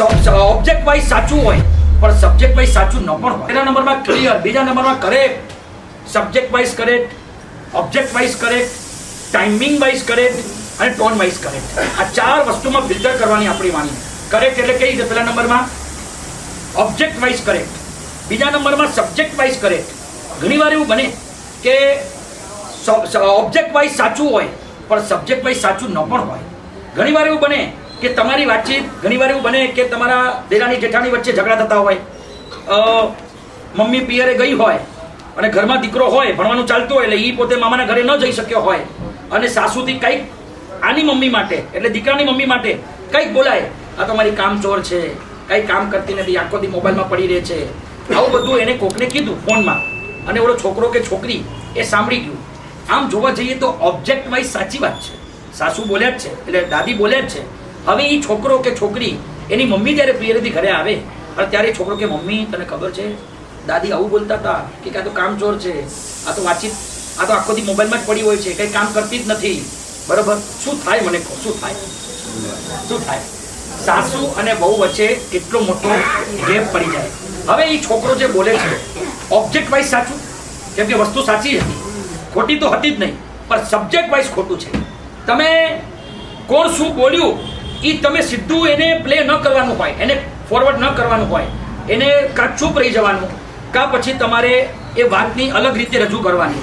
Object wise સાચું હોય પણ સબ્જેક્ટ વાઇઝ સાચું ન પણ હોય. પહેલા નંબરમાં ક્લિયર, બીજા નંબરમાં correct, subject wise correct, object wise correct, timing wise correct અને ટોન વાઇઝ કરેક્ટ. આ ચાર વસ્તુમાં ફિલ્ટર કરવાની આપણી વાણી. કરેક્ટ એટલે કઈ રીતે? પહેલા નંબરમાં ઓબ્જેક્ટ વાઇઝ કરેક્ટ, બીજા નંબરમાં સબ્જેક્ટ વાઇઝ કરેક્ટ. ઘણીવાર એવું બને કે ઓબ્જેક્ટ વાઇઝ સાચું હોય પણ સબ્જેક્ટ વાઇઝ સાચું ન પણ હોય. ઘણીવાર એવું બને કે તમારી વાતચીત, ઘણીવાર એવું બને કે તમારા દેરાણી જેઠાણી વચ્ચે ઝઘડા થતા હોય, મમ્મી પિયરે ગઈ હોય અને ઘરમાં દીકરો હોય, ભણવાનું ચાલતું હોય એટલે એ પોતે મામાના ઘરે ન જઈ શક્યો હોય અને સાસુથી કંઈક આની મમ્મી માટે એટલે દીકરાની મમ્મી માટે કંઈક બોલાય, આ તો મારી કામચોર છે, કંઈ કામ કરતી નથી, આખો દી મોબાઈલમાં પડી રહે છે, આવું બધું એને કોકને કીધું ફોનમાં અને ઓલો છોકરો કે છોકરી એ સાંભળી ગયું. આમ જોવા જઈએ તો ઓબ્જેક્ટ વાઇઝ સાચી વાત છે, સાસુ બોલ્યા જ છે એટલે દાદી બોલ્યા જ છે. હવે એ છોકરો કે છોકરી એની મમ્મી જ્યારે પિયરેથી ઘરે આવે અને ત્યારે છોકરો કે મમ્મી તને ખબર છે દાદી આવું બોલતા હતા કે આ તો કામચોર છે, આ તો વાતચીત, આ તો આખો દી મોબાઈલમાં જ પડી હોય છે, કંઈ કામ કરતી જ નથી. બરોબર, શું થાય? મને કહો, શું થાય? શું થાય? સાસુ અને વહુ વચ્ચે કેટલો મોટો ગેપ પડી જાય. હવે એ છોકરો જે બોલે છે ઓબ્જેક્ટ વાઇઝ સાચું, કેમ કે વસ્તુ સાચી હતી, ખોટી તો હતી જ નહીં, પણ સબ્જેક્ટ વાઇઝ ખોટું છે. તમે કોણ શું બોલ્યું એ તમે સીધું એને પ્લે ન કરવાનું હોય, એને ફોરવર્ડ ન કરવાનું હોય, એને કાં ચૂપ રહી જવાનું કાં પછી તમારે એ વાતની અલગ રીતે રજૂ કરવાની.